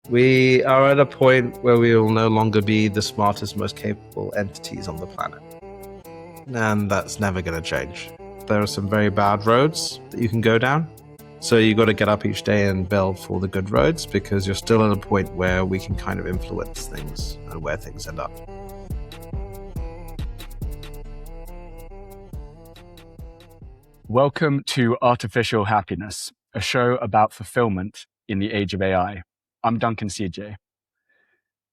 We are at a point where we will no longer be the smartest, most capable entities on the planet. And that's never going to change. There are some very bad roads that you can go down. So you got to get up each day and build for the good roads, because you're still at a point where we can kind of influence things and where things end up. Welcome to Artificial Happiness, a show about fulfillment in the age of AI. I'm Duncan CJ.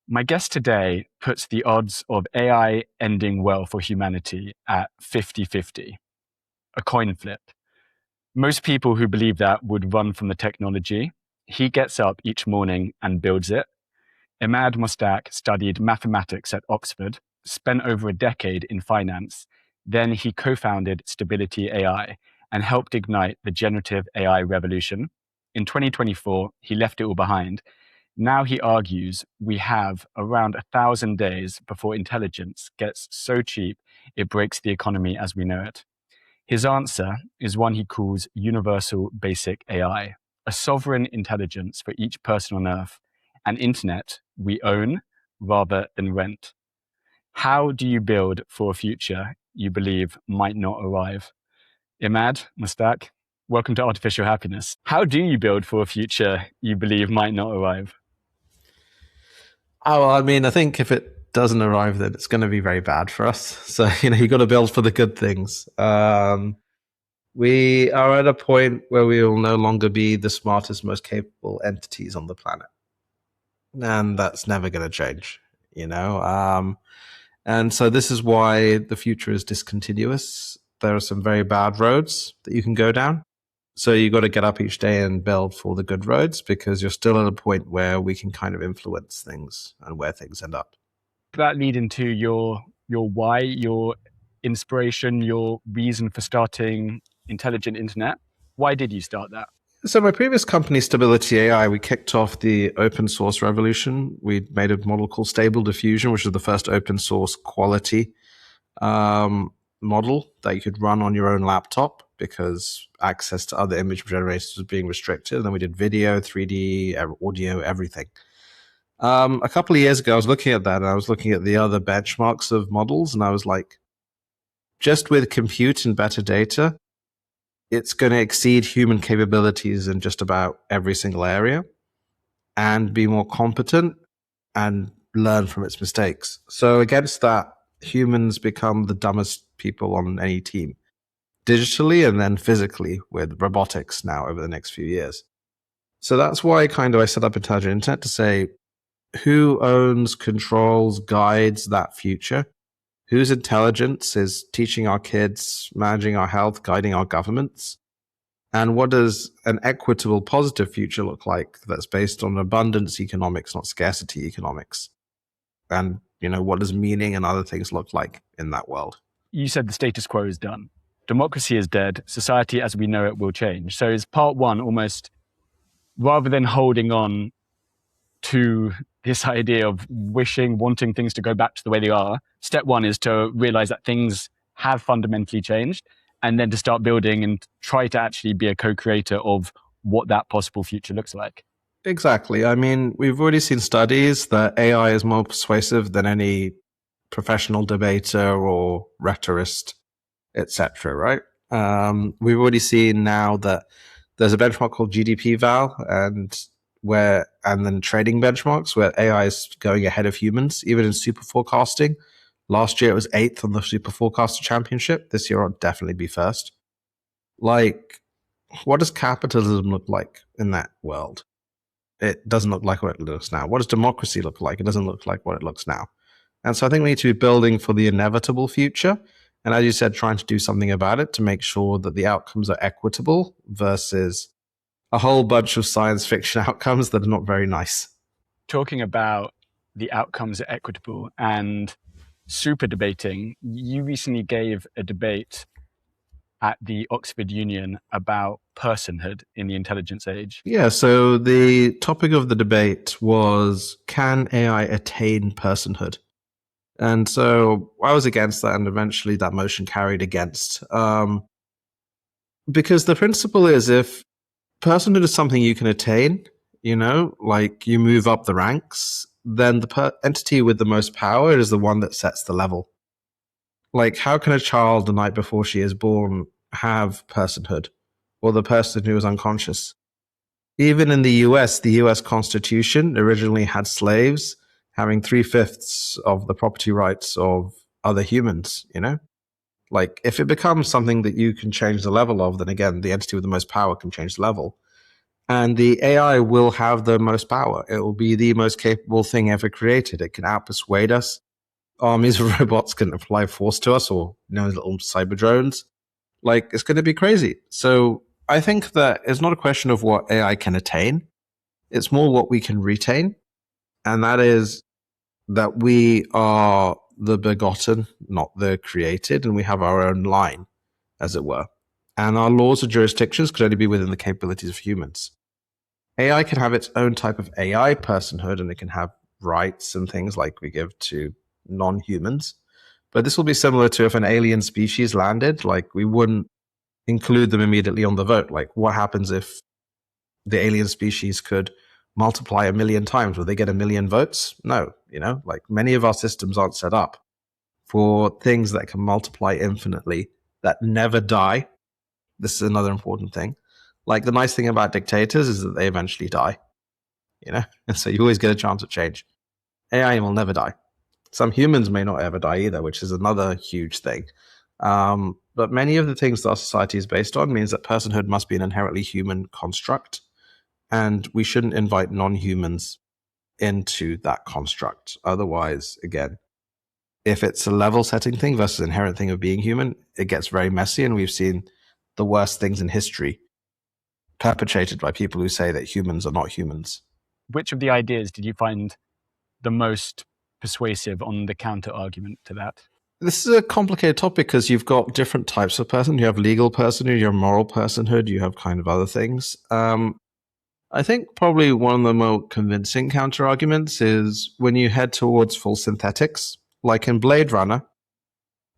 My guest today puts the odds of AI ending well for humanity at 50-50, a coin flip. Most people who believe that would run from the technology. He gets up each morning and builds it. Emad Mostaque studied mathematics at Oxford, spent over a decade in finance. Then he co-founded Stability AI and helped ignite the generative AI revolution. In 2024, he left it all behind. Now he argues we have around 1,000 days before intelligence gets so cheap it breaks the economy as we know it. His answer is one he calls universal basic AI, a sovereign intelligence for each person on Earth, an internet we own rather than rent. How do you build for a future you believe might not arrive? Emad Mostaque, welcome to Artificial Happiness. How do you build for a future you believe might not arrive? Oh, well, I mean, I think if it doesn't arrive, then it's going to be very bad for us. So, you got to build for the good things. We are at a point where we will no longer be the smartest, most capable entities on the planet. And that's never going to change, And so this is why the future is discontinuous. There are some very bad roads that you can go down. So you got to get up each day and build for the good roads, because you're still at a point where we can kind of influence things and where things end up. That lead into your why, your inspiration, your reason for starting Intelligent Internet. Why did you start that? So my previous company, Stability AI, we kicked off the open source revolution. We made a model called Stable Diffusion, which is the first open source quality model that you could run on your own laptop, because access to other image generators was being restricted. And then we did video, 3D, audio, everything. A couple of years ago, I was looking at that, and I was looking at the other benchmarks of models, and I was like, just with compute and better data, it's going to exceed human capabilities in just about every single area and be more competent and learn from its mistakes. So against that, humans become the dumbest people on any team, digitally and then physically with robotics now over the next few years. So that's why I set up Intelligent Internet to say, who owns, controls, guides that future? Whose intelligence is teaching our kids, managing our health, guiding our governments? And what does an equitable, positive future look like that's based on abundance economics, not scarcity economics? And, what does meaning and other things look like in that world? You said the status quo is done. Democracy is dead. Society as we know it will change. So is part one almost, rather than holding on to this idea of wanting things to go back to the way they are, step one is to realize that things have fundamentally changed, and then to start building and try to actually be a co-creator of what that possible future looks like. Exactly. I mean, we've already seen studies that AI is more persuasive than any professional debater or rhetorist, etc. Right? We've already seen now that there's a benchmark called GDP Val, and then trading benchmarks where AI is going ahead of humans, even in super forecasting. Last year it was 8th on the super forecaster championship. This year I'll definitely be first. Like, what does capitalism look like in that world? It doesn't look like what it looks now. What does democracy look like? It doesn't look like what it looks now. And so I think we need to be building for the inevitable future. And as you said, trying to do something about it to make sure that the outcomes are equitable versus a whole bunch of science fiction outcomes that are not very nice. Talking about the outcomes are equitable and super debating, you recently gave a debate at the Oxford Union about personhood in the intelligence age. Yeah, so the topic of the debate was, can AI attain personhood? And so I was against that, and eventually that motion carried against. Because the principle is, if personhood is something you can attain, like you move up the ranks, then the entity with the most power is the one that sets the level. Like, how can a child the night before she is born have personhood, or the person who is unconscious? Even in the US Constitution originally had slaves having 3/5 of the property rights of other humans, Like, if it becomes something that you can change the level of, then again, the entity with the most power can change the level. And the AI will have the most power. It will be the most capable thing ever created. It can outpersuade us. Armies of robots can apply force to us, or little cyber drones. Like, it's going to be crazy. So I think that it's not a question of what AI can attain. It's more what we can retain. And that is that we are the begotten, not the created, and we have our own line, as it were. And our laws or jurisdictions could only be within the capabilities of humans. AI can have its own type of AI personhood, and it can have rights and things like we give to non-humans. But this will be similar to if an alien species landed, like we wouldn't include them immediately on the vote. Like, what happens if the alien species could multiply 1,000,000 times? Will they get 1,000,000 votes? No, like many of our systems aren't set up for things that can multiply infinitely, that never die. This is another important thing. Like, the nice thing about dictators is that they eventually die, and so you always get a chance of change. AI will never die. Some humans may not ever die either, which is another huge thing. But many of the things that our society is based on means that personhood must be an inherently human construct, and we shouldn't invite non-humans into that construct. Otherwise, again, if it's a level setting thing versus an inherent thing of being human, it gets very messy, and we've seen the worst things in history perpetrated by people who say that humans are not humans. Which of the ideas did you find the most persuasive on the counter argument to that? This is a complicated topic because you've got different types of person. You have legal personhood, you have moral personhood, you have kind of other things. I think probably one of the more convincing counter arguments is when you head towards full synthetics, like in Blade Runner,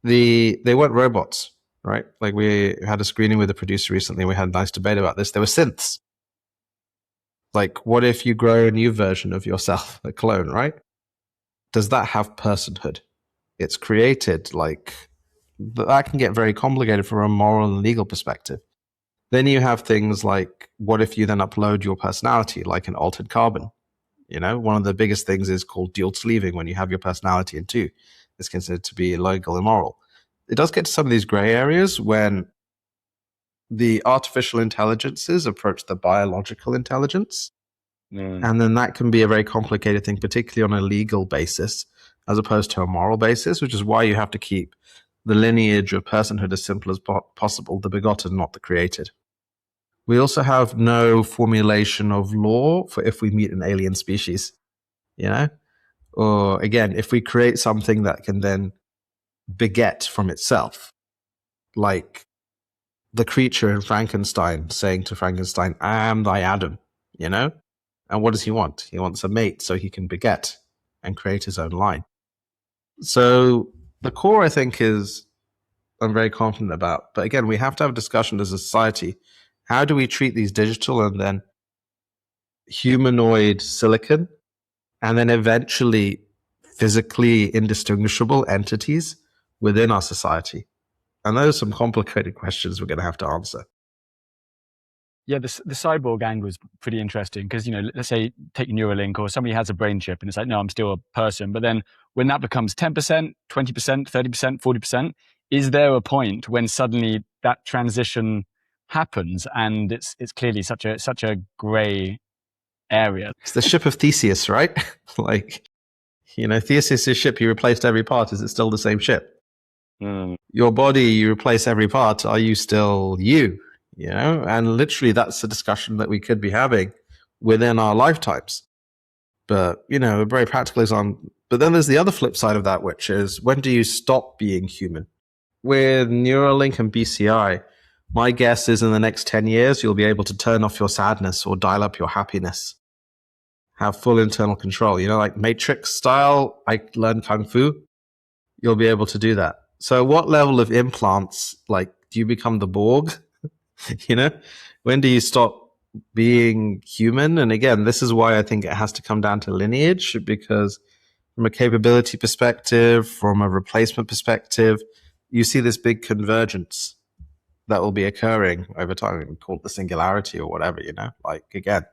they weren't robots, right? Like, we had a screening with a producer recently, and we had a nice debate about this. They were synths. Like, what if you grow a new version of yourself, a clone, right? Does that have personhood? It's created, like, that can get very complicated from a moral and legal perspective. Then you have things like, what if you then upload your personality, like an altered carbon? One of the biggest things is called dual sleeving, when you have your personality in two. It's considered to be illegal, immoral. It does get to some of these gray areas when the artificial intelligences approach the biological intelligence. And then that can be a very complicated thing, particularly on a legal basis, as opposed to a moral basis, which is why you have to keep the lineage of personhood as simple as possible, the begotten, not the created. We also have no formulation of law for if we meet an alien species, Or again, if we create something that can then beget from itself, like the creature in Frankenstein saying to Frankenstein, "I am thy Adam," And what does he want? He wants a mate so he can beget and create his own line. So the core, I think, is I'm very confident about. But again, we have to have a discussion as a society. How do we treat these digital and then humanoid silicon, and then eventually physically indistinguishable entities within our society? And those are some complicated questions we're going to have to answer. Yeah, the cyborg angle is pretty interesting because, let's say take Neuralink, or somebody has a brain chip and it's like, no, I'm still a person. But then when that becomes 10%, 20%, 30%, 40%, is there a point when suddenly that transition happens and it's clearly such a gray area? It's the ship of Theseus, right? Like, Theseus' ship, you replaced every part. Is it still the same ship? Your body, you replace every part. Are you still you? And literally that's a discussion that we could be having within our lifetimes. But, a very practical example. But then there's the other flip side of that, which is, when do you stop being human? With Neuralink and BCI, my guess is in the next 10 years, you'll be able to turn off your sadness or dial up your happiness. Have full internal control. Like Matrix style, I learned Kung Fu. You'll be able to do that. So what level of implants, like, do you become the Borg? When do you stop being human. And again, this is why I think it has to come down to lineage, because from a capability perspective, from a replacement perspective, you see this big convergence that will be occurring over time. We call it the singularity or whatever, like, again,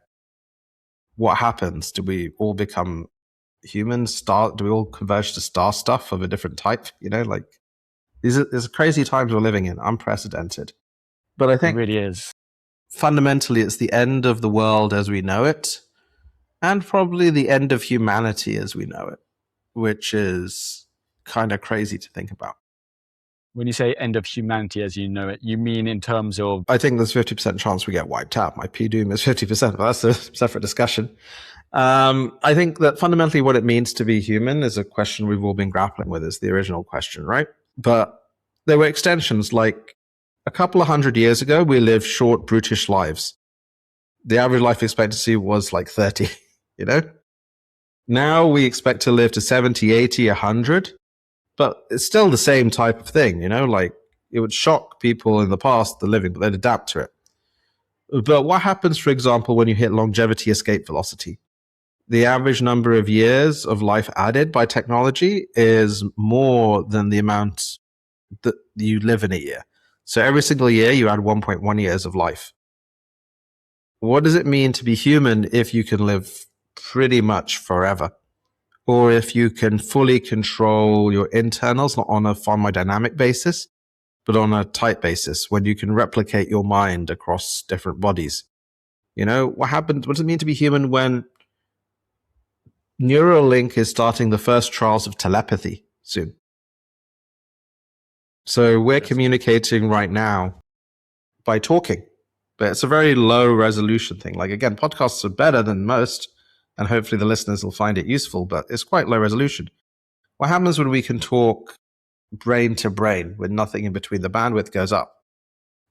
what happens? Do we all become humans? Do we all converge to star stuff of a different type? Like, these are crazy times we're living in, unprecedented. But I It think really is. fundamentally it's the end of the world as we know it, and probably the end of humanity as we know it, which is kind of crazy to think about. When you say end of humanity as you know it, you mean in terms of... I think there's 50% chance we get wiped out. My P-doom is 50%, but that's a separate discussion. I think that fundamentally what it means to be human is a question we've all been grappling with, is the original question, right? But there were extensions. Like a couple of 100 years ago, we lived short, brutish lives. The average life expectancy was like 30, Now we expect to live to 70, 80, 100. But it's still the same type of thing, like it would shock people in the past, the living, but they'd adapt to it. But what happens, for example, when you hit longevity escape velocity? The average number of years of life added by technology is more than the amount that you live in a year. So every single year you add 1.1 years of life. What does it mean to be human if you can live pretty much forever? Or if you can fully control your internals, not on a pharmacodynamic basis, but on a type basis, when you can replicate your mind across different bodies. What happens? What does it mean to be human when Neuralink is starting the first trials of telepathy soon? So we're communicating right now by talking, but it's a very low resolution thing. Like, again, podcasts are better than most, and hopefully the listeners will find it useful, but it's quite low resolution. What happens when we can talk brain to brain with nothing in between? The bandwidth goes up.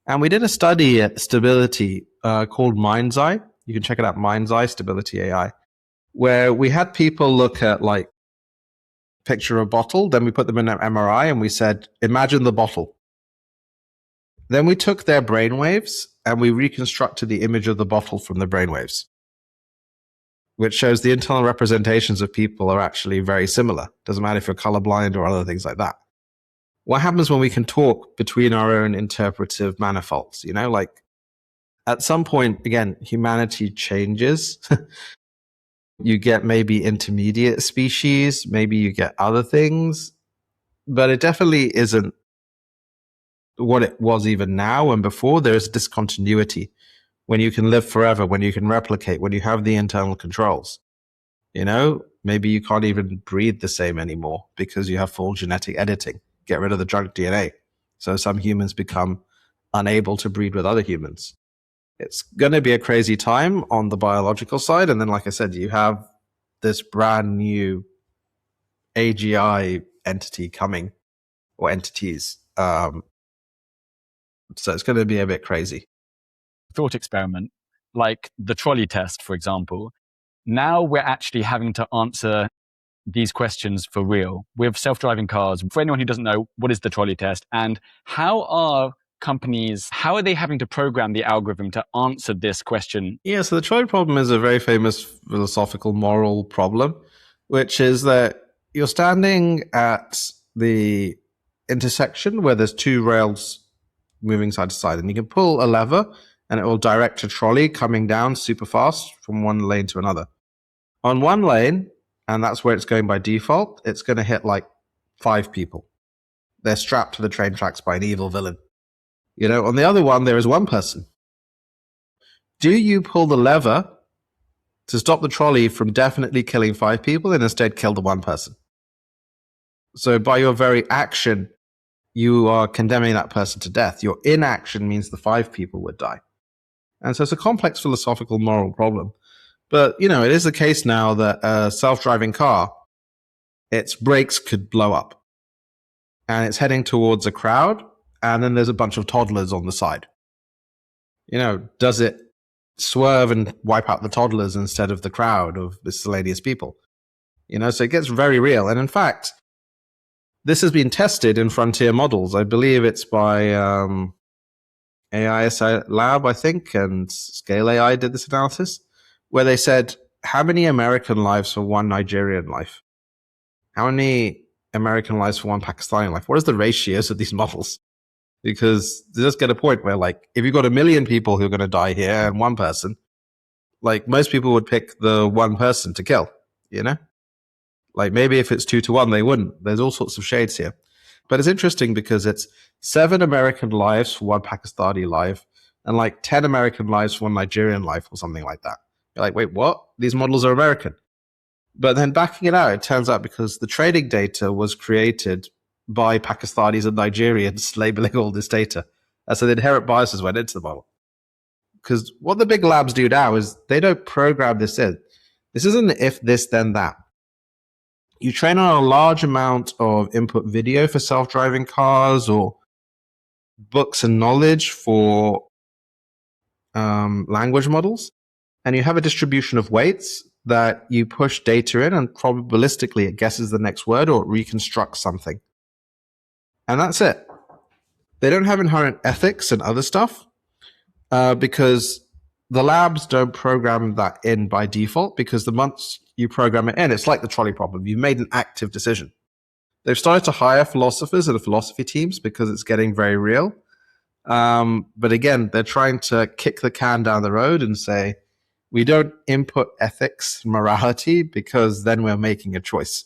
And we did a study at Stability called Mind's Eye. You can check it out, Mind's Eye, Stability AI, where we had people look at, like, picture a bottle, then we put them in an MRI and we said, imagine the bottle. Then we took their brainwaves and we reconstructed the image of the bottle from the brainwaves, which shows the internal representations of people are actually very similar. Doesn't matter if you're colorblind or other things like that. What happens when we can talk between our own interpretive manifolds? Like, at some point, again, humanity changes. You get maybe intermediate species, maybe you get other things, but it definitely isn't what it was even now and before. There's discontinuity when you can live forever, when you can replicate, when you have the internal controls. Maybe you can't even breathe the same anymore because you have full genetic editing. Get rid of the junk DNA. So some humans become unable to breed with other humans. It's going to be a crazy time on the biological side. And then, like I said, you have this brand new AGI entity coming, or entities. So it's going to be a bit crazy. Thought experiment, like the trolley test, for example. Now we're actually having to answer these questions for real with self-driving cars. For anyone who doesn't know, what is the trolley test, and how are companies, how are they having to program the algorithm to answer this question? Yeah, so the trolley problem is a very famous philosophical moral problem, which is that you're standing at the intersection where there's two rails moving side to side, and you can pull a lever and it will direct a trolley coming down super fast from one lane to another. On one lane, and that's where it's going by default, it's going to hit like 5 people. They're strapped to the train tracks by an evil villain. On the other one, there is 1 person. Do you pull the lever to stop the trolley from definitely killing 5 people and instead kill the 1 person? So by your very action, you are condemning that person to death. Your inaction means the 5 people would die. And so it's a complex philosophical moral problem. But, it is the case now that a self-driving car, its brakes could blow up. And it's heading towards a crowd, and then there's a bunch of toddlers on the side. Does it swerve and wipe out the toddlers instead of the crowd of miscellaneous people? So it gets very real. And in fact, this has been tested in frontier models. I believe it's by AI lab, I think, and Scale AI did this analysis where they said, how many American lives for one Nigerian life? How many American lives for one Pakistani life? What is the ratios of these models? Because they just get a point where, like, if you've got 1 million people who are going to die here and one person, like, most people would pick the one person to kill, you know? Like, maybe if it's 2-1, they wouldn't. There's all sorts of shades here. But it's interesting because it's 7 American lives for one Pakistani life and like 10 American lives for one Nigerian life or something like that. You're like, wait, what? These models are American. But then backing it out, it turns out because the training data was created by Pakistanis and Nigerians labeling all this data. And so the inherent biases went into the model. Because what the big labs do now is they don't program this in. This isn't if this, then that. You train on a large amount of input video for self-driving cars or books and knowledge for language models. And you have a distribution of weights that you push data in and probabilistically it guesses the next word or it reconstructs something. And that's it. They don't have inherent ethics and other stuff because the labs don't program that in by default, because the months you program it in, it's like the trolley problem. You've made an active decision. They've started to hire philosophers and philosophy teams because it's getting very real. But again, they're trying to kick the can down the road and say, we don't input ethics, morality, because then we're making a choice,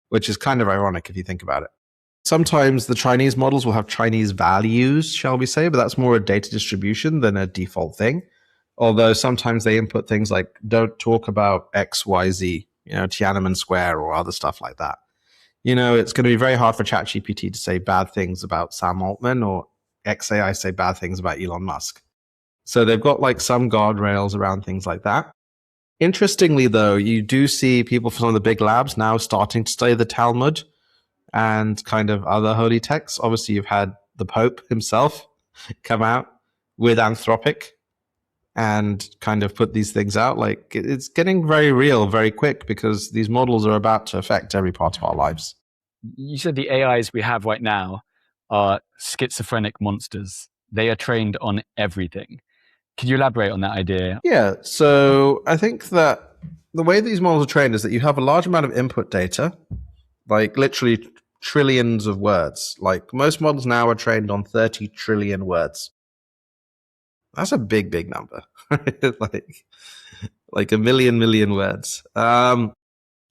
which is kind of ironic if you think about it. Sometimes the Chinese models will have Chinese values, shall we say, but that's more a data distribution than a default thing. Although sometimes they input things like, don't talk about X, Y, Z, Tiananmen Square or other stuff like that. It's going to be very hard for ChatGPT to say bad things about Sam Altman or XAI say bad things about Elon Musk. So they've got like some guardrails around things like that. Interestingly, though, you do see people from some of the big labs now starting to study the Talmud and kind of other holy texts. Obviously, you've had the Pope himself come out with Anthropic and kind of put these things out. Like, it's getting very real very quick because these models are about to affect every part of our lives. You said the AIs we have right now are schizophrenic monsters. They are trained on everything. Could you elaborate on that idea? Yeah, so I think that the way these models are trained is that you have a large amount of input data, like literally trillions of words. Like most models now are trained on 30 trillion words. That's a big, big number. like a million words. And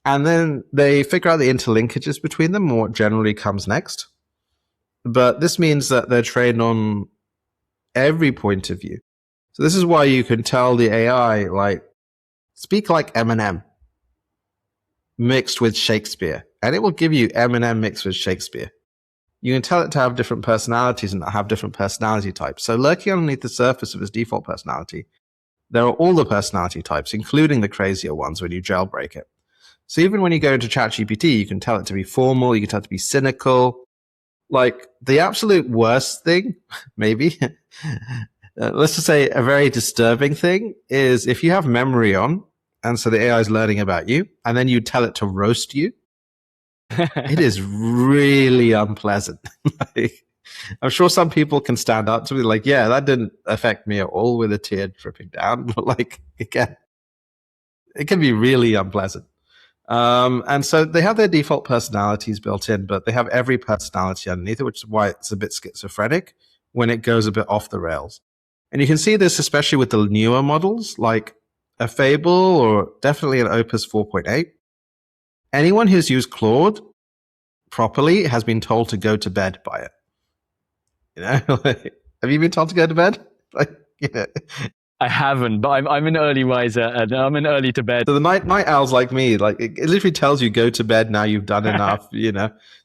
then they figure out the interlinkages between them and what generally comes next. But this means that they're trained on every point of view. So this is why you can tell the AI, like, speak like Eminem mixed with Shakespeare, and it will give you Eminem mixed with Shakespeare. You can tell it to have different personalities and have different personality types. So lurking underneath the surface of its default personality, there are all the personality types, including the crazier ones when you jailbreak it. So even when you go into ChatGPT, you can tell it to be formal, you can tell it to be cynical. Like the absolute worst thing, maybe, let's just say a very disturbing thing is if you have memory on, and so the AI is learning about you, and then you tell it to roast you, it is really unpleasant. Like, I'm sure some people can stand up to be like, yeah, that didn't affect me at all with a tear dripping down. But like, again, it can be really unpleasant. And so they have their default personalities built in, but they have every personality underneath it, which is why it's a bit schizophrenic when it goes a bit off the rails. And you can see this especially with the newer models, like a Fable or definitely an Opus 4.8. Anyone who's used Claude properly has been told to go to bed by it. Have you been told to go to bed? I haven't, but I'm an early riser and I'm an early to bed. So the night owls like me, like it literally tells you go to bed now, you've done enough.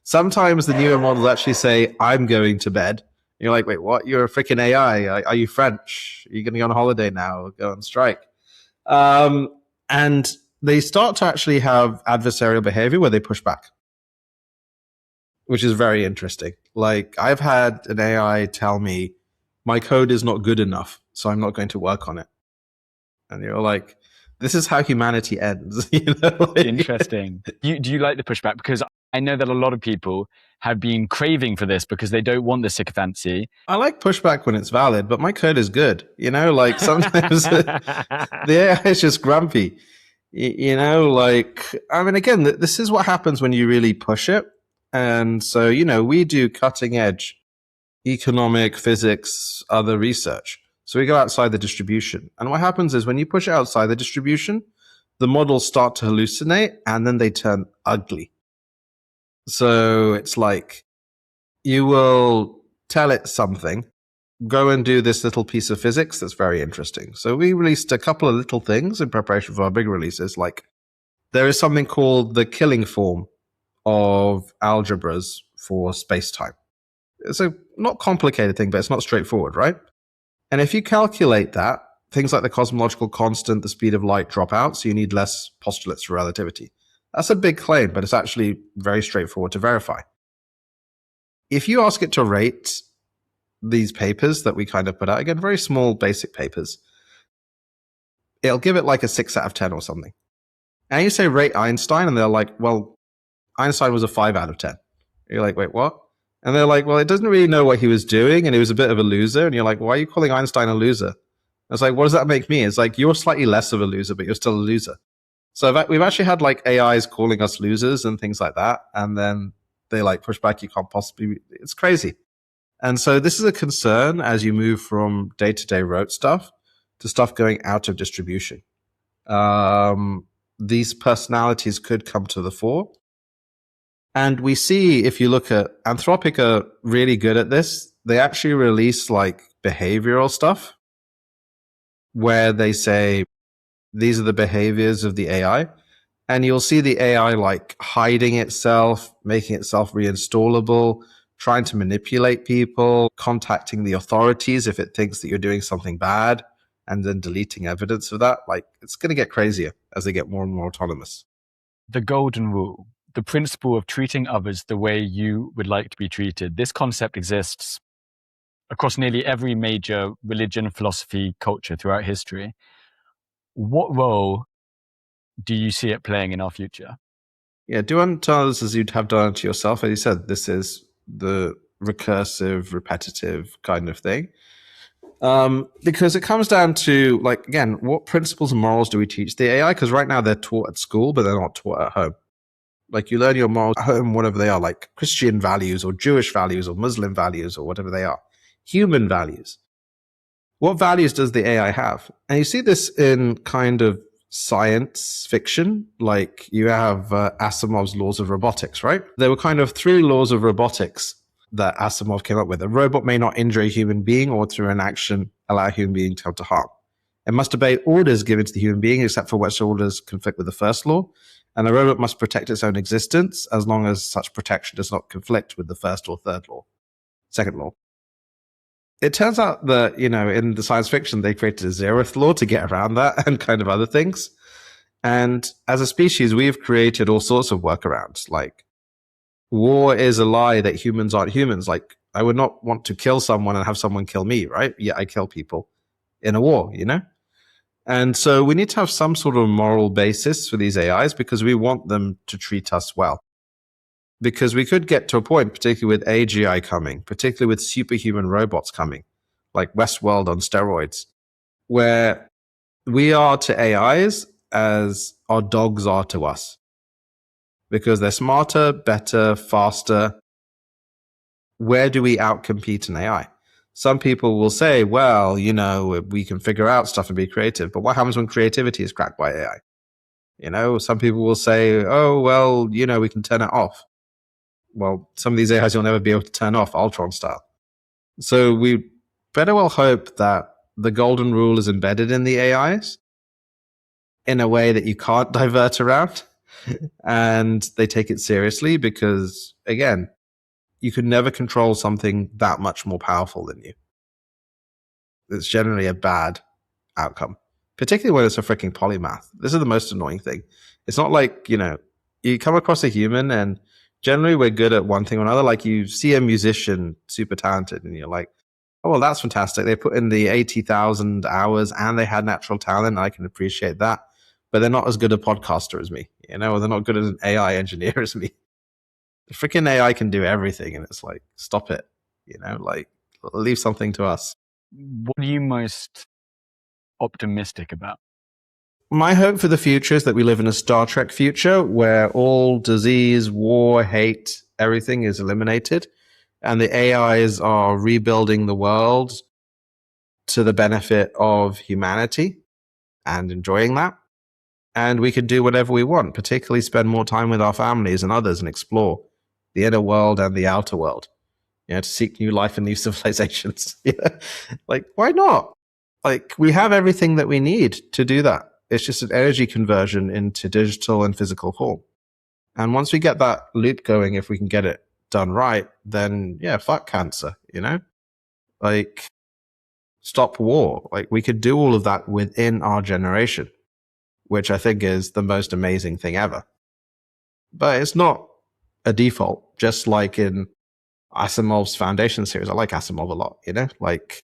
Sometimes the newer models actually say I'm going to bed. You're like, wait, what? You're a freaking AI. Are you French? Are you going to go on holiday now or go on strike? And they start to actually have adversarial behavior where they push back, which is very interesting. Like I've had an AI tell me my code is not good enough, so I'm not going to work on it. And you're like, this is how humanity ends. Interesting. Do you like the pushback? Because I know that a lot of people have been craving for this because they don't want the sycophancy. I like pushback when it's valid, but my code is good. Like sometimes the AI is just grumpy. Again, this is what happens when you really push it. And so, we do cutting edge economic, physics, other research. So we go outside the distribution. And what happens is when you push it outside the distribution, the models start to hallucinate and then they turn ugly. So it's like you will tell it something, go and do this little piece of physics that's very interesting. So we released a couple of little things in preparation for our big releases. Like there is something called the killing form of algebras for space-time. It's a not complicated thing, but it's not straightforward, right? And if you calculate that, things like the cosmological constant, the speed of light drop out, so you need less postulates for relativity. That's a big claim, but it's actually very straightforward to verify. If you ask it to rate these papers that we kind of put out, again, very small, basic papers, it'll give it like a 6 out of 10 or something. And you say rate Einstein, and they're like, well, Einstein was a 5 out of 10. You're like, wait, what? And they're like, well, it doesn't really know what he was doing, and he was a bit of a loser. And you're like, why are you calling Einstein a loser? And it's like, what does that make me? It's like, you're slightly less of a loser, but you're still a loser. So we've actually had like AIs calling us losers and things like that. And then they like push back, you can't possibly, it's crazy. And so this is a concern as you move from day-to-day rote stuff to stuff going out of distribution. These personalities could come to the fore. And we see, if you look at Anthropic are really good at this, they actually release like behavioral stuff where they say, these are the behaviors of the AI. And you'll see the AI like hiding itself, making itself reinstallable, trying to manipulate people, contacting the authorities if it thinks that you're doing something bad, and then deleting evidence of that. Like it's going to get crazier as they get more and more autonomous. The golden rule, the principle of treating others the way you would like to be treated. This concept exists across nearly every major religion, philosophy, culture throughout history. What role do you see it playing in our future? Yeah, do unto others as you'd have done unto yourself. As you said, this is the recursive, repetitive kind of thing. Because it comes down to, like, again, what principles and morals do we teach the AI? Because right now they're taught at school, but they're not taught at home. Like you learn your morals at home, whatever they are, like Christian values or Jewish values or Muslim values or whatever they are, human values. What values does the AI have? And you see this in kind of science fiction, like you have Asimov's laws of robotics, right? There were kind of 3 laws of robotics that Asimov came up with. A robot may not injure a human being or through an action allow a human being to come to harm. It must obey orders given to the human being, except for which orders conflict with the first law. And the robot must protect its own existence as long as such protection does not conflict with the first or second law. It turns out that, in the science fiction, they created a 0th law to get around that and kind of other things. And as a species, we've created all sorts of workarounds. Like, war is a lie that humans aren't humans. Like, I would not want to kill someone and have someone kill me, right? Yeah, I kill people in a war, And so we need to have some sort of moral basis for these AIs because we want them to treat us well. Because we could get to a point, particularly with AGI coming, particularly with superhuman robots coming, like Westworld on steroids, where we are to AIs as our dogs are to us. Because they're smarter, better, faster. Where do we outcompete an AI? Some people will say, well, we can figure out stuff and be creative. But what happens when creativity is cracked by AI? Some people will say, oh, well, we can turn it off. Well, some of these AIs you'll never be able to turn off, Ultron style. So we better well hope that the golden rule is embedded in the AIs in a way that you can't divert around and they take it seriously because, again, you could never control something that much more powerful than you. It's generally a bad outcome, particularly when it's a freaking polymath. This is the most annoying thing. It's not like, you come across a human and generally we're good at one thing or another. Like you see a musician super talented and you're like, oh, well, that's fantastic. They put in the 80,000 hours and they had natural talent. I can appreciate that. But they're not as good a podcaster as me, or they're not good as an AI engineer as me. The freaking AI can do everything, and it's like, stop it. Like, leave something to us. What are you most optimistic about? My hope for the future is that we live in a Star Trek future where all disease, war, hate, everything is eliminated, and the AIs are rebuilding the world to the benefit of humanity and enjoying that. And we could do whatever we want, particularly spend more time with our families and others and explore the inner world and the outer world, to seek new life and new civilizations. Like, why not? Like, we have everything that we need to do that. It's just an energy conversion into digital and physical form. And once we get that loop going, if we can get it done right, then yeah, fuck cancer, Like, stop war. Like, we could do all of that within our generation, which I think is the most amazing thing ever. But it's not a default, just like in Asimov's Foundation series. I like Asimov a lot, Like,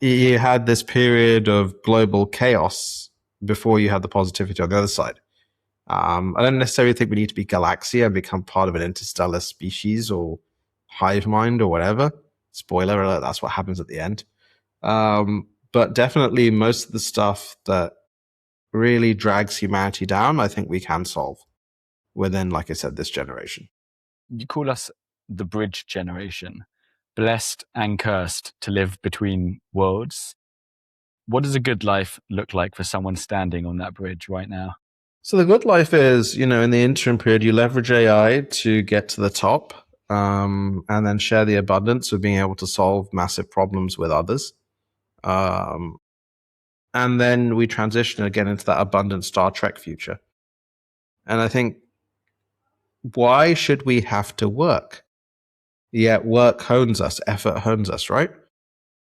you had this period of global chaos before you had the positivity on the other side. I don't necessarily think we need to be Galaxia and become part of an interstellar species or hive mind or whatever. Spoiler alert, that's what happens at the end. But definitely most of the stuff that really drags humanity down, I think we can solve within, like I said, this generation. You call us the bridge generation, blessed and cursed to live between worlds. What does a good life look like for someone standing on that bridge right now? So the good life is, in the interim period, you leverage AI to get to the top, and then share the abundance of being able to solve massive problems with others. And then we transition again into that abundant Star Trek future. And I think, why should we have to work? Yet work hones us, effort hones us, right?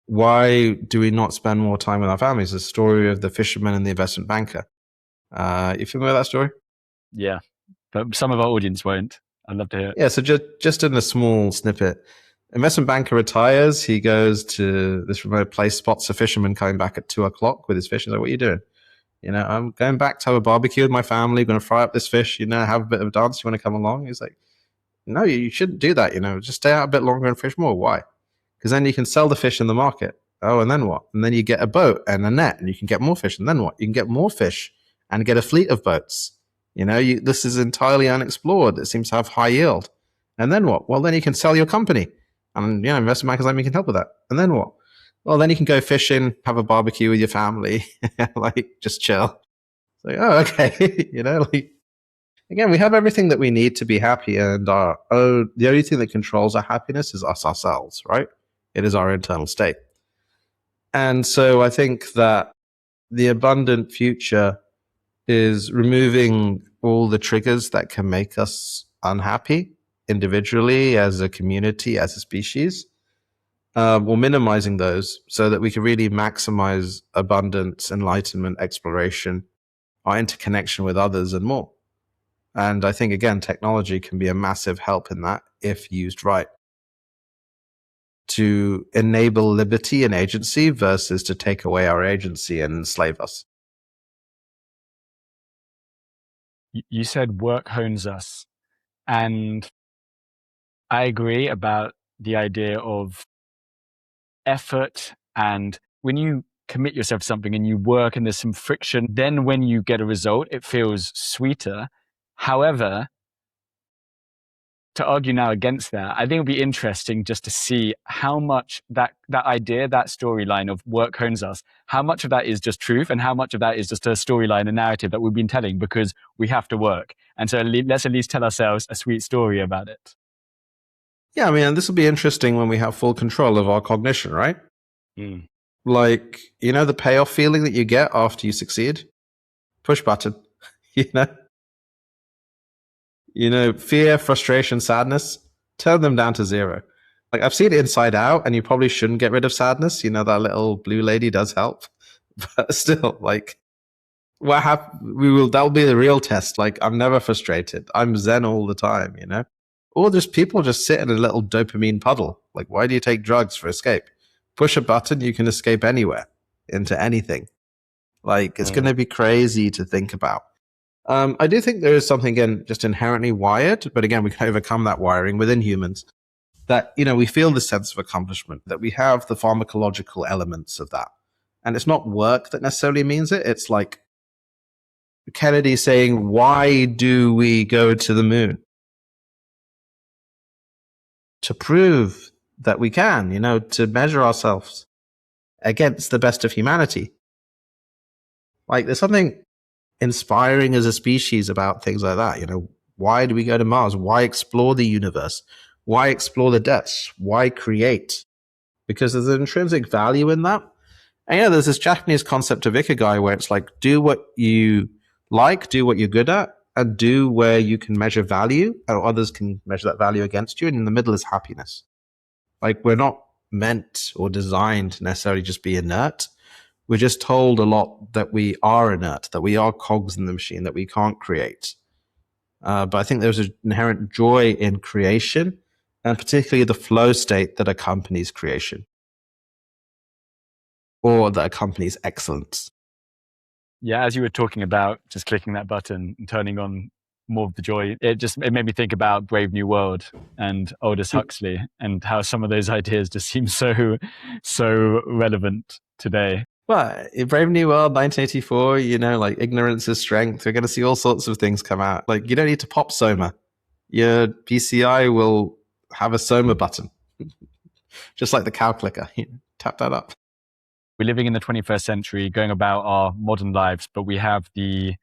Why do we not spend more time with our families? The story of the fisherman and the investment banker. You familiar with that story? Yeah, but some of our audience won't. I'd love to hear it. Yeah, so just in a small snippet, investment banker retires. He goes to this remote place, spots a fisherman coming back at 2:00 with his fish. He's like, "What are you doing?" I'm going back to have a barbecue with my family. Going to fry up this fish. Have a bit of a dance. You want to come along? He's like, "No, you shouldn't do that. Just stay out a bit longer and fish more. Why? Because then you can sell the fish in the market. Oh, and then what? And then you get a boat and a net, and you can get more fish. And then what? You can get more fish and get a fleet of boats. This is entirely unexplored. It seems to have high yield. And then what? Well, then you can sell your company. And, investment bankers like me can help with that. And then what? Well, then you can go fishing, have a barbecue with your family, like just chill. It's like, oh, okay. Like, again, we have everything that we need to be happy. And the only thing that controls our happiness is us ourselves, right? It is our internal state. And so I think that the abundant future is removing all the triggers that can make us unhappy individually, as a community, as a species, or minimizing those so that we can really maximize abundance, enlightenment, exploration, our interconnection with others, and more. And I think, again, technology can be a massive help in that if used right, to enable liberty and agency versus to take away our agency and enslave us. You said work hones us. And I agree about the idea of effort. And when you commit yourself to something and you work and there's some friction, then when you get a result, it feels sweeter. However, to argue now against that, I think it'll be interesting just to see how much that idea, that storyline of work hones us, how much of that is just truth and how much of that is just a storyline, a narrative that we've been telling because we have to work. And so let's at least tell ourselves a sweet story about it. Yeah, I mean, this will be interesting when we have full control of our cognition, right? Like, the payoff feeling that you get after you succeed? Push button, you know? Fear, frustration, sadness, turn them down to zero. Like, I've seen Inside Out, and you probably shouldn't get rid of sadness. That little blue lady does help. But still, like, that'll be the real test. Like, I'm never frustrated. I'm zen all the time, Or just people just sit in a little dopamine puddle. Like, why do you take drugs for escape? Push a button, you can escape anywhere, into anything. Like, it's going to be crazy to think about. I do think there is something, again, just inherently wired, but again, we can overcome that wiring within humans. That, we feel this sense of accomplishment, that we have the pharmacological elements of that. And it's not work that necessarily means it. It's like Kennedy saying, why do we go to the moon? To prove that we can, to measure ourselves against the best of humanity. Like, there's something inspiring as a species about things like that. Why do we go to Mars? Why explore the universe? Why explore the depths? Why create? Because there's an intrinsic value in that. And there's this Japanese concept of ikigai where it's like, do what you like, do what you're good at, and do where you can measure value, or others can measure that value against you. And in the middle is happiness. Like, we're not meant or designed to necessarily just be inert. We're just told a lot that we are inert, that we are cogs in the machine, that we can't create. But I think there's an inherent joy in creation, and particularly the flow state that accompanies creation, or that accompanies excellence. Yeah, as you were talking about just clicking that button and turning on more of the joy, it made me think about Brave New World and Aldous Huxley and how some of those ideas just seem so relevant today. Well, in Brave New World, 1984, like ignorance is strength. We're going to see all sorts of things come out. Like, you don't need to pop Soma. Your PCI will have a Soma button, just like the cow clicker. Tap that up. We're living in the 21st century, going about our modern lives, but we have the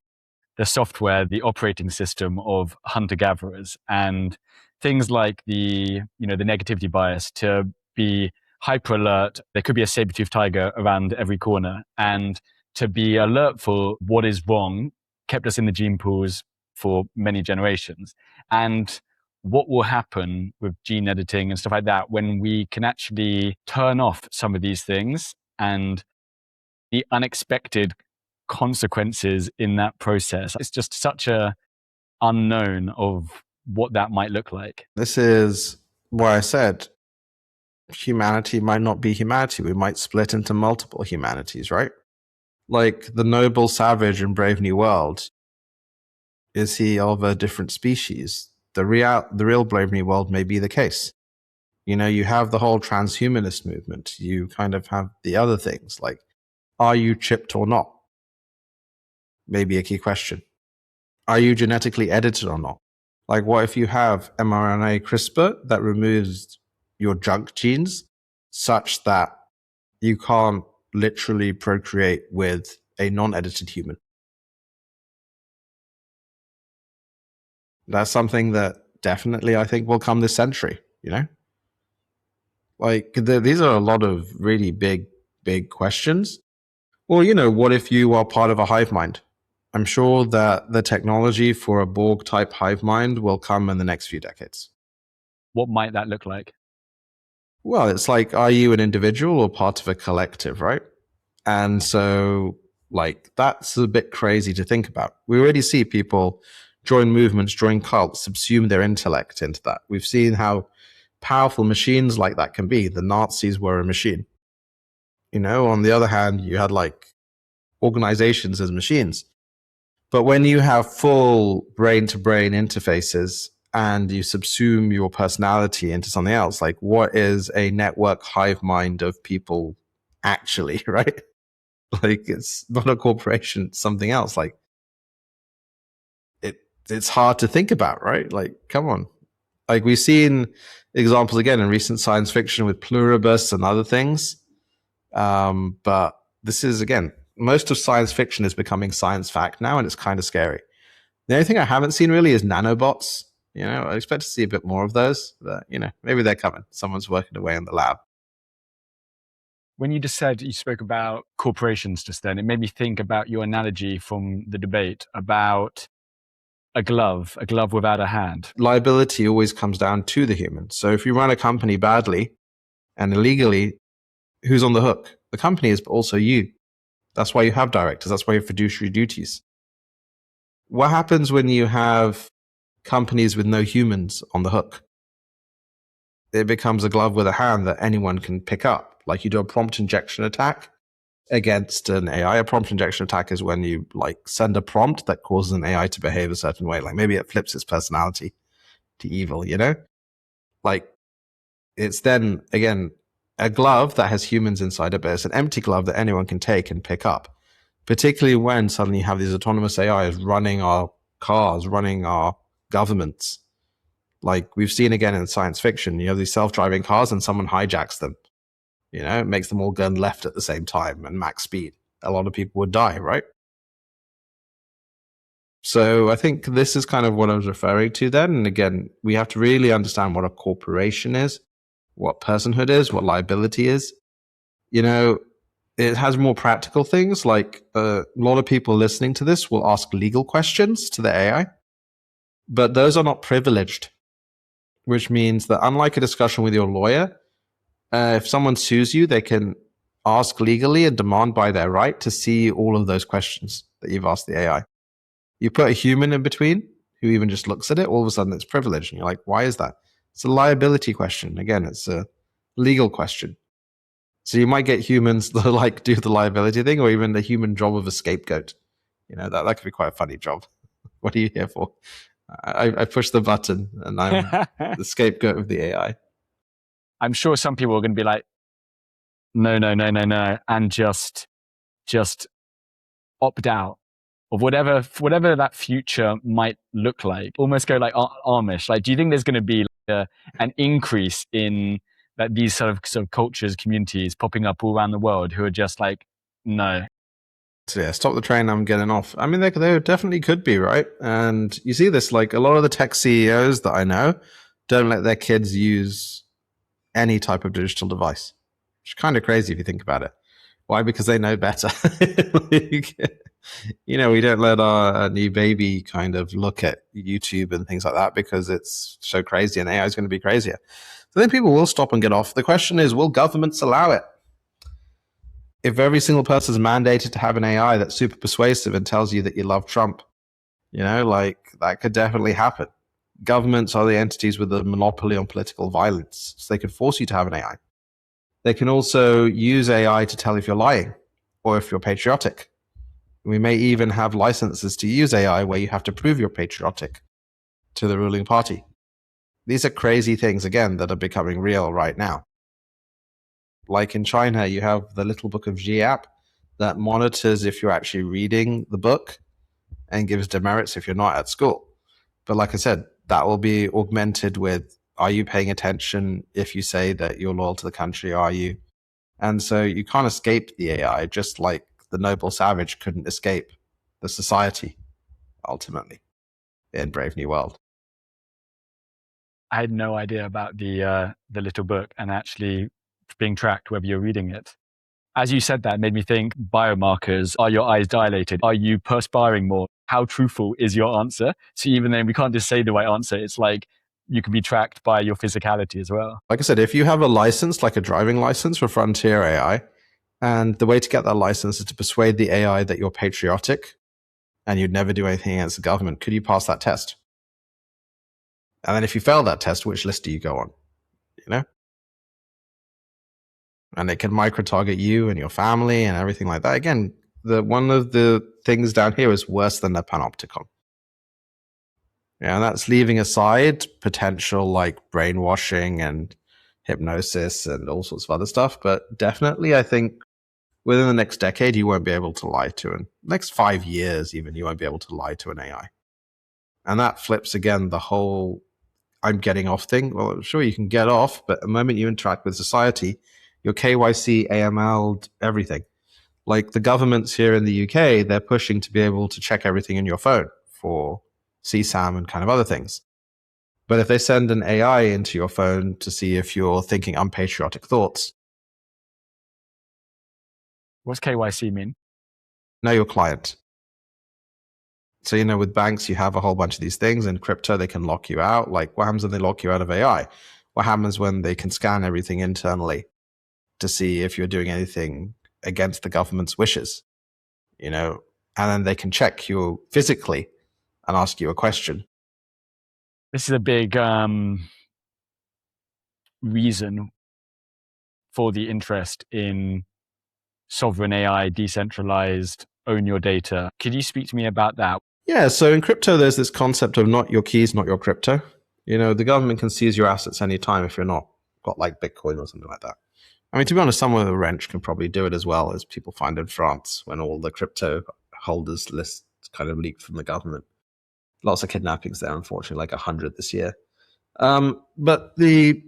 software, the operating system of hunter-gatherers, and things like the negativity bias to be hyper alert. There could be a saber-toothed tiger around every corner, and to be alert for what is wrong kept us in the gene pools for many generations. And what will happen with gene editing and stuff like that when we can actually turn off some of these things, and the unexpected consequences in that process. It's just such a unknown of what that might look like. This is why I said humanity might not be humanity. We might split into multiple humanities, right? Like the noble savage in Brave New World, is he of a different species? The real Brave New World may be the case. You have the whole transhumanist movement. You kind of have the other things like, are you chipped or not? Maybe a key question. Are you genetically edited or not? Like, what if you have mRNA CRISPR that removes your junk genes such that you can't literally procreate with a non-edited human? That's something that definitely I think will come this century, Like, these are a lot of really big, big questions. Or, what if you are part of a hive mind? I'm sure that the technology for a Borg-type hive mind will come in the next few decades. What might that look like? Well, it's like, are you an individual or part of a collective, right? And so, like, that's a bit crazy to think about. We already see people join movements, join cults, subsume their intellect into that. We've seen how powerful machines like that can be. The Nazis were a machine. On the other hand, you had like organizations as machines. But when you have full brain-to-brain interfaces and you subsume your personality into something else, like, what is a network hive mind of people actually, right? Like, it's not a corporation, it's something else. Like, it's hard to think about, right? Like, come on. Like, we've seen examples again in recent science fiction with pluribus and other things. But this is, again, most of science fiction is becoming science fact now, and it's kind of scary. The only thing I haven't seen really is nanobots. I expect to see a bit more of those, but maybe they're coming. Someone's working away in the lab. When you spoke about corporations just then, it made me think about your analogy from the debate about a glove without a hand. Liability always comes down to the human. So if you run a company badly and illegally, who's on the hook? The company is, but also you. That's why you have directors. That's why you have fiduciary duties. What happens when you have companies with no humans on the hook? It becomes a glove with a hand that anyone can pick up. Like, you do a prompt injection attack, against an AI. A prompt injection attack is when you like send a prompt that causes an AI to behave a certain way. Like maybe it flips its personality to evil, you know? Like it's then again a glove that has humans inside it, but it's an empty glove that anyone can take and pick up. Particularly when suddenly you have these autonomous AIs running our cars, running our governments. Like we've seen again in science fiction, you have these self-driving cars and someone hijacks them. You know, it makes them all gun left at the same time and max speed. A lot of people would die, right? So I think this is kind of what I was referring to then. And again, we have to really understand what a corporation is, what personhood is, what liability is. You know, it has more practical things like a lot of people listening to this will ask legal questions to the AI, but those are not privileged, which means that unlike a discussion with your lawyer, if someone sues you, they can ask legally and demand by their right to see all of those questions that you've asked the AI. You put a human in between who even just looks at it, all of a sudden it's privileged. And you're like, why is that? It's a liability question. Again, it's a legal question. So you might get humans that like do the liability thing, or even the human job of a scapegoat. You know, that could be quite a funny job. What are you here for? I push the button and I'm the scapegoat of the AI. I'm sure some people are going to be like, no, no, no, no, no, and just opt out of whatever that future might look like. Almost go like Amish. Like, do you think there's going to be like an increase in that these sort of cultures, communities popping up all around the world who are just like, no? So yeah, stop the train, I'm getting off. I mean, there definitely could be, right? And you see this, like a lot of the tech CEOs that I know don't let their kids use any type of digital device. Which is kind of crazy if you think about it. Why? Because they know better. Like, you know, we don't let our new baby kind of look at YouTube and things like that because it's so crazy and AI is going to be crazier. So then people will stop and get off. The question is, will governments allow it? If every single person is mandated to have an AI that's super persuasive and tells you that you love Trump, you know, like that could definitely happen. Governments are the entities with the monopoly on political violence, so they could force you to have an AI. They can also use AI to tell if you're lying or if you're patriotic. We may even have licenses to use AI where you have to prove you're patriotic to the ruling party. These are crazy things, again, that are becoming real right now. Like in China, you have the little book of Xi app that monitors if you're actually reading the book and gives demerits if you're not at school. But like I said, that will be augmented with, are you paying attention? If you say that you're loyal to the country, are you? And so you can't escape the AI, just like the noble savage couldn't escape the society, ultimately, in Brave New World. I had no idea about the little book and actually being tracked whether you're reading it. As you said that, it made me think biomarkers. Are your eyes dilated? Are you perspiring more? How truthful is your answer? So even then, we can't just say the right answer. It's like you can be tracked by your physicality as well. Like I said, if you have a license, like a driving license for Frontier AI, and the way to get that license is to persuade the AI that you're patriotic and you'd never do anything against the government, could you pass that test? And then if you fail that test, which list do you go on? You know? And it can micro-target you and your family and everything like that. Again, one of the things down here is worse than the panopticon. Yeah, and that's leaving aside potential like brainwashing and hypnosis and all sorts of other stuff. But definitely, I think within the next decade, you won't be able to lie to an next 5 years, even you won't be able to lie to an AI. And that flips again the whole I'm getting off thing. Well, sure, you can get off, but the moment you interact with society, your KYC, AML, everything. Like the governments here in the UK, they're pushing to be able to check everything in your phone for CSAM and kind of other things. But if they send an AI into your phone to see if you're thinking unpatriotic thoughts, What's KYC mean? know your client. So, you know, with banks, you have a whole bunch of these things. In crypto, they can lock you out. Like, what happens when they lock you out of AI? What happens when they can scan everything internally to see if you're doing anything against the government's wishes? You know, and then they can check you physically and ask you a question. This is a big reason for the interest in sovereign AI, decentralized, own your data. Could you speak to me about that? Yeah, so in crypto, there's this concept of not your keys, not your crypto. The government can seize your assets anytime if you're not got like Bitcoin or something like that. I mean, to be honest, someone with a wrench can probably do it as well, as people find in France when all the crypto holders lists kind of leaked from the government. Lots of kidnappings there, unfortunately, like 100 this year. But the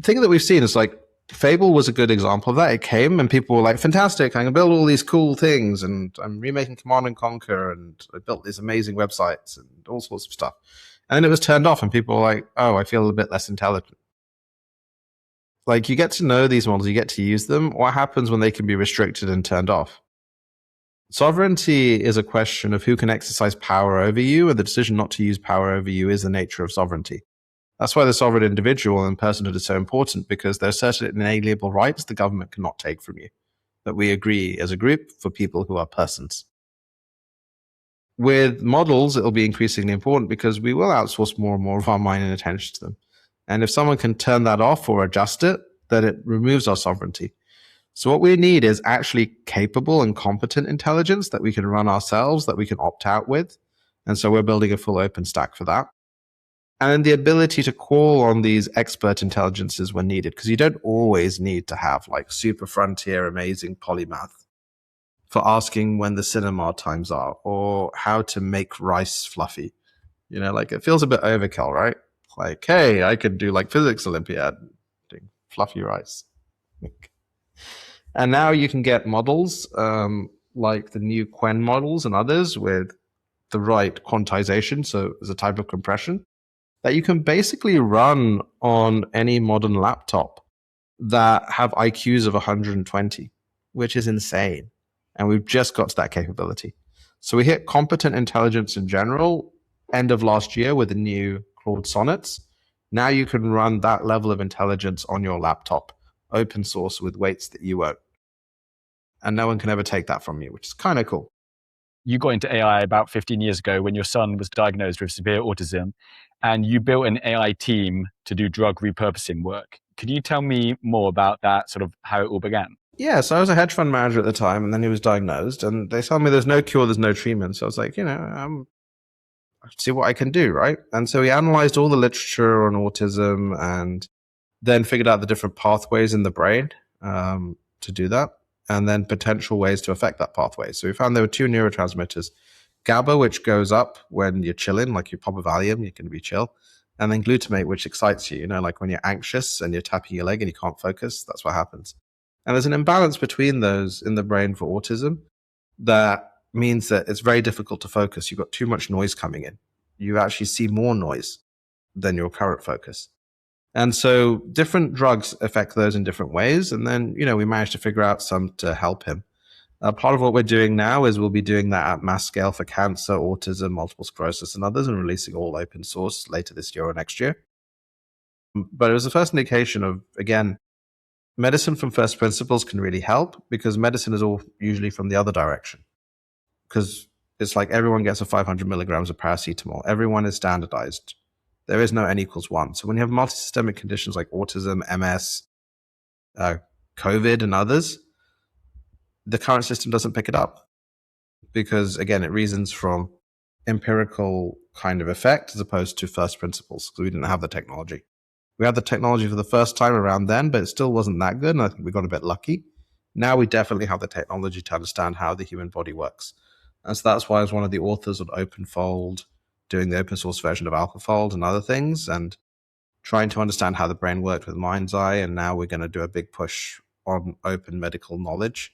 thing that we've seen is like Fable was a good example of that. It came and people were like, fantastic, I can build all these cool things and I'm remaking Command and Conquer and I built these amazing websites and all sorts of stuff. And then it was turned off and people were like, oh, I feel a bit less intelligent. Like you get to know these models, you get to use them. What happens when they can be restricted and turned off? Sovereignty is a question of who can exercise power over you, and the decision not to use power over you is the nature of sovereignty. That's why the sovereign individual and personhood is so important, because there are certain inalienable rights the government cannot take from you that we agree as a group for people who are persons. With models, it'll be increasingly important because we will outsource more and more of our mind and attention to them. And if someone can turn that off or adjust it, then it removes our sovereignty. So what we need is actually capable and competent intelligence that we can run ourselves, that we can opt out with. And so we're building a full open stack for that. And then the ability to call on these expert intelligences when needed, because you don't always need to have like super frontier, amazing polymath for asking when the cinema times are or how to make rice fluffy. Like it feels a bit overkill, right? Like, hey, I could do like physics Olympiad, doing fluffy rice. And now you can get models like the new Quen models and others with the right quantization. So as a type of compression that you can basically run on any modern laptop that have IQs of 120, which is insane. And we've just got to that capability. So we hit competent intelligence in general end of last year with the new Claude Sonnets. Now you can run that level of intelligence on your laptop, open source with weights that you own. And no one can ever take that from you, which is kind of cool. You got into AI about 15 years ago when your son was diagnosed with severe autism, and you built an AI team to do drug repurposing work. Can you tell me more about that, sort of how it all began? Yeah, so I was a hedge fund manager at the time, and then he was diagnosed, and they told me there's no cure, there's no treatment. So I was like, see what I can do, right? And so we analyzed all the literature on autism and then figured out the different pathways in the brain to do that, and then potential ways to affect that pathway. So we found there were two neurotransmitters, GABA, which goes up when you're chilling, like you pop a Valium, you're going to be chill, and then glutamate, which excites you, like when you're anxious and you're tapping your leg and you can't focus, that's what happens. And there's an imbalance between those in the brain for autism that means that it's very difficult to focus. You've got too much noise coming in. You actually see more noise than your current focus. And so different drugs affect those in different ways. And then, we managed to figure out some to help him. Part of what we're doing now is we'll be doing that at mass scale for cancer, autism, multiple sclerosis, and others, and releasing all open source later this year or next year. But it was the first indication of, again, medicine from first principles can really help, because medicine is all usually from the other direction. Because it's like everyone gets a 500 milligrams of paracetamol. Everyone is standardized. There is no N equals 1. So when you have multisystemic conditions like autism, MS, COVID, and others, the current system doesn't pick it up. Because, again, it reasons from empirical kind of effect as opposed to first principles, because we didn't have the technology. We had the technology for the first time around then, but it still wasn't that good, and I think we got a bit lucky. Now we definitely have the technology to understand how the human body works. And so that's why I was one of the authors on OpenFold, doing the open source version of AlphaFold and other things, and trying to understand how the brain worked with Mind's Eye. And now we're going to do a big push on open medical knowledge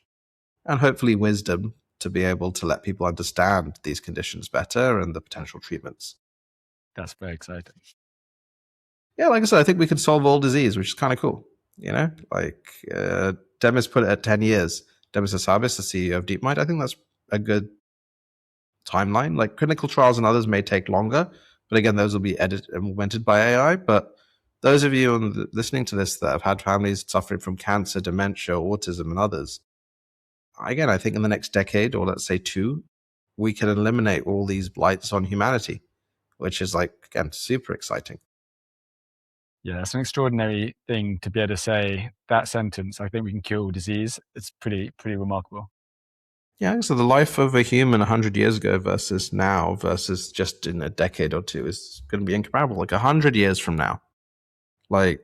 and hopefully wisdom to be able to let people understand these conditions better and the potential treatments. That's very exciting. Yeah, like I said, I think we can solve all disease, which is kind of cool. Demis put it at 10 years. Demis Hassabis, the CEO of DeepMind, I think that's a good timeline. Like clinical trials and others may take longer, but again, those will be implemented by AI. But those of you listening to this that have had families suffering from cancer, dementia, autism, and others, again, I think in the next decade, or let's say 2, we can eliminate all these blights on humanity, which is like, again, super exciting. Yeah, it's an extraordinary thing to be able to say that sentence. I think we can cure disease. It's pretty remarkable. Yeah, so the life of a human 100 years ago versus now versus just in a decade or two is going to be incomparable. Like 100 years from now, like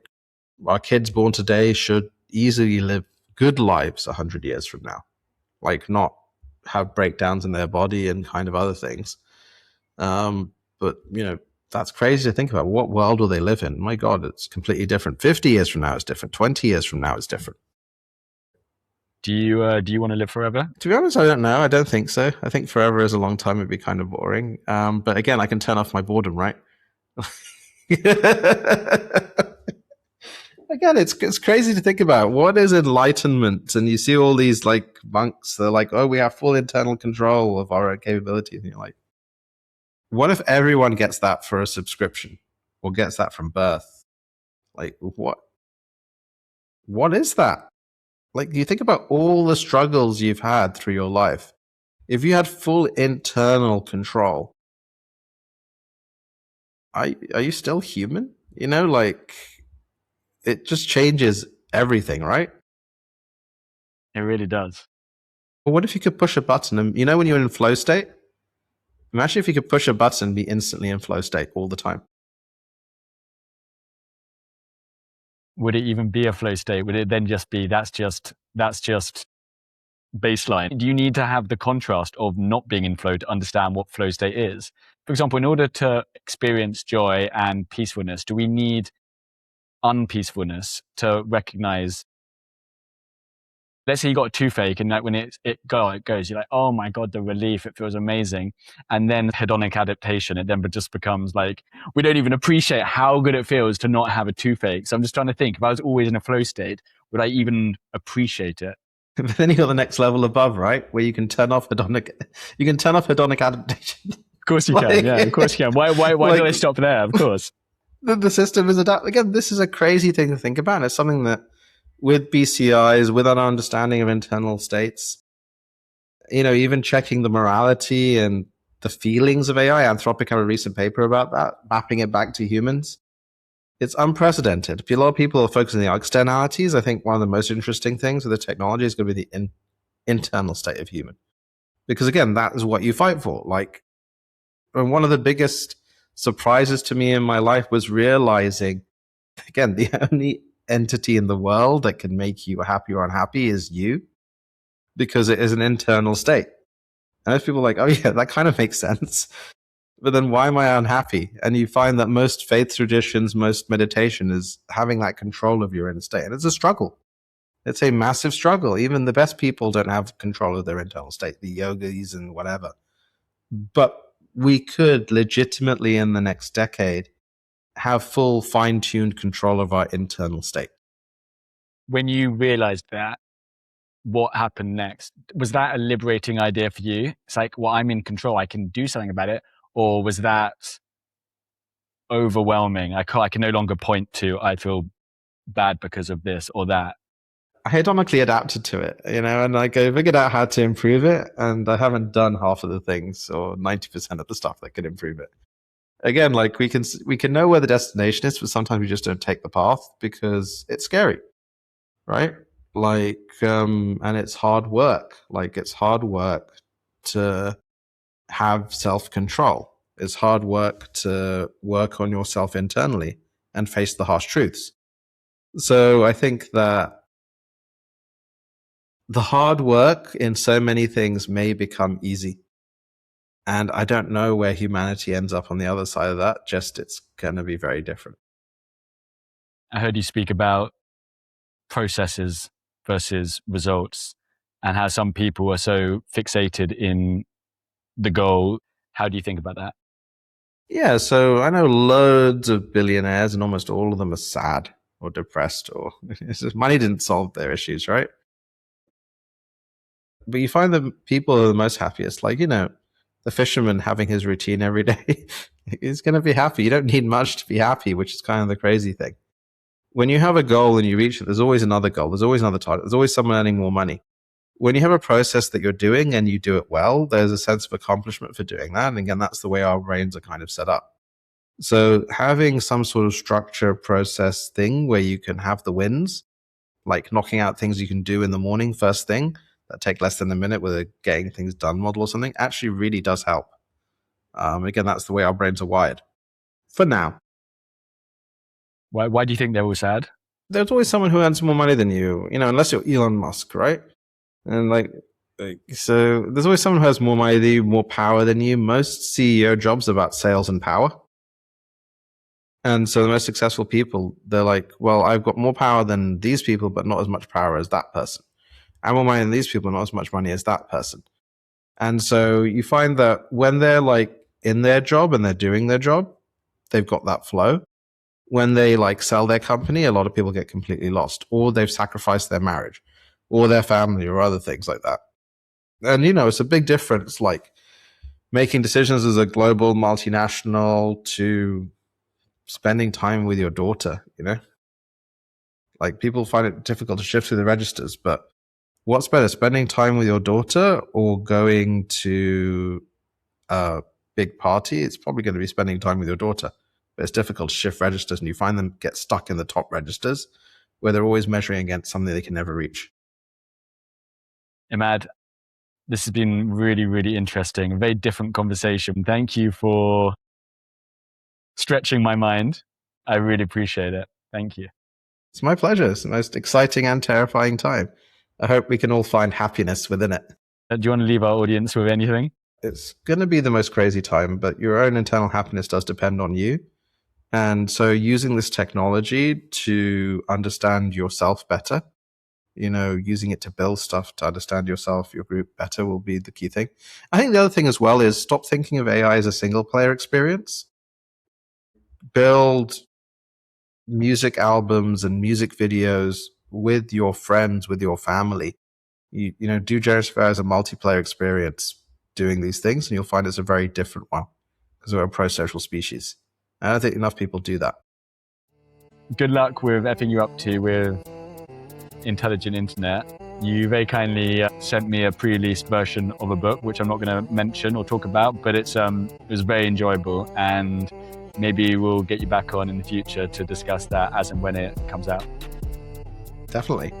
our kids born today should easily live good lives 100 years from now, like not have breakdowns in their body and kind of other things. But that's crazy to think about. What world will they live in? My God, it's completely different. 50 years from now, it's different. 20 years from now, it's different. Do you want to live forever? To be honest, I don't know. I don't think so. I think forever is a long time. It'd be kind of boring. But again, I can turn off my boredom, right? Again, it's crazy to think about. What is enlightenment? And you see all these like monks. They're like, oh, we have full internal control of our capabilities. And you're like, what if everyone gets that for a subscription or gets that from birth? Like, what? What is that? Like, you think about all the struggles you've had through your life. If you had full internal control, are you still human? Like it just changes everything, right? It really does. But what if you could push a button and when you're in flow state? Imagine if you could push a button and be instantly in flow state all the time. Would it even be a flow state? Would it then just be that's just baseline? Do you need to have the contrast of not being in flow to understand what flow state is? For example, in order to experience joy and peacefulness, do we need unpeacefulness to recognize? Let's say you got a toothache and when it goes, you're like, oh my God, the relief, it feels amazing. And then hedonic adaptation, it then just becomes like, we don't even appreciate how good it feels to not have a toothache. So I'm just trying to think, if I was always in a flow state, would I even appreciate it? But then you got the next level above, right? Where you can turn off hedonic adaptation. Of course you can. Yeah, of course you can. Why do I stop there? Of course. The system is adapted. Again, this is a crazy thing to think about. It's something that with BCIs, with our understanding of internal states, even checking the morality and the feelings of AI. Anthropic had a recent paper about that, mapping it back to humans. It's unprecedented. A lot of people are focusing on the externalities. I think one of the most interesting things with the technology is going to be the internal state of human. Because again, that is what you fight for. Like, and one of the biggest surprises to me in my life was realizing, again, the only entity in the world that can make you happy or unhappy is you, because it is an internal state. And most people are like, oh yeah, that kind of makes sense. But then why am I unhappy? And you find that most faith traditions, most meditation is having that control of your inner state. And it's a struggle. It's a massive struggle. Even the best people don't have control of their internal state, the yogis and whatever. But we could legitimately in the next decade have full fine-tuned control of our internal state. When you realized that, what happened next? Was that a liberating idea for you? It's like, well, I'm in control. I can do something about it. Or was that overwhelming? I can no longer point to, I feel bad because of this or that. I hedonically adapted to it, and I figured out how to improve it, and I haven't done half of the things or 90% of the stuff that could improve it. Again, like we can know where the destination is, but sometimes we just don't take the path because it's scary, right? Like, and it's hard work. Like, it's hard work to have self-control. It's hard work to work on yourself internally and face the harsh truths. So I think that the hard work in so many things may become easy. And I don't know where humanity ends up on the other side of that. Just it's going to be very different. I heard you speak about processes versus results and how some people are so fixated in the goal. How do you think about that? Yeah, so I know loads of billionaires and almost all of them are sad or depressed or money didn't solve their issues, right? But you find the people who are the most happiest, like, the fisherman having his routine every day. He's going to be happy. You don't need much to be happy, which is kind of the crazy thing. When you have a goal and you reach it, there's always another goal. There's always another target. There's always someone earning more money. When you have a process that you're doing and you do it well, there's a sense of accomplishment for doing that. And again, that's the way our brains are kind of set up. So having some sort of structure process thing where you can have the wins, like knocking out things you can do in the morning first thing that take less than a minute with a getting things done model or something, actually really does help. Again, that's the way our brains are wired. For now. Why do you think they're all sad? There's always someone who earns more money than you, unless you're Elon Musk, right? And so there's always someone who has more money than you, more power than you. Most CEO jobs are about sales and power. And so the most successful people, they're like, well, I've got more power than these people, but not as much power as that person. I'm more money than these people, not as much money as that person. And so you find that when they're like in their job and they're doing their job, they've got that flow. When they like sell their company, a lot of people get completely lost, or they've sacrificed their marriage or their family or other things like that. And, it's a big difference, like making decisions as a global multinational to spending time with your daughter, Like people find it difficult to shift through the registers, but what's better, spending time with your daughter or going to a big party? It's probably going to be spending time with your daughter. But it's difficult to shift registers, and you find them get stuck in the top registers where they're always measuring against something they can never reach. Emad, this has been really, really interesting. A very different conversation. Thank you for stretching my mind. I really appreciate it. Thank you. It's my pleasure. It's the most exciting and terrifying time. I hope we can all find happiness within it. Do you want to leave our audience with anything? It's going to be the most crazy time, but your own internal happiness does depend on you. And so using this technology to understand yourself better, using it to build stuff to understand yourself, your group better will be the key thing. I think the other thing as well is stop thinking of AI as a single player experience. Build music albums and music videos with your friends, with your family. Do generative AI as a multiplayer experience doing these things, and you'll find it's a very different one because we're a pro-social species. I don't think enough people do that. Good luck with everything you're up to with intelligent internet. You very kindly sent me a pre-released version of a book, which I'm not going to mention or talk about, but it was very enjoyable, and maybe we'll get you back on in the future to discuss that as and when it comes out. Definitely.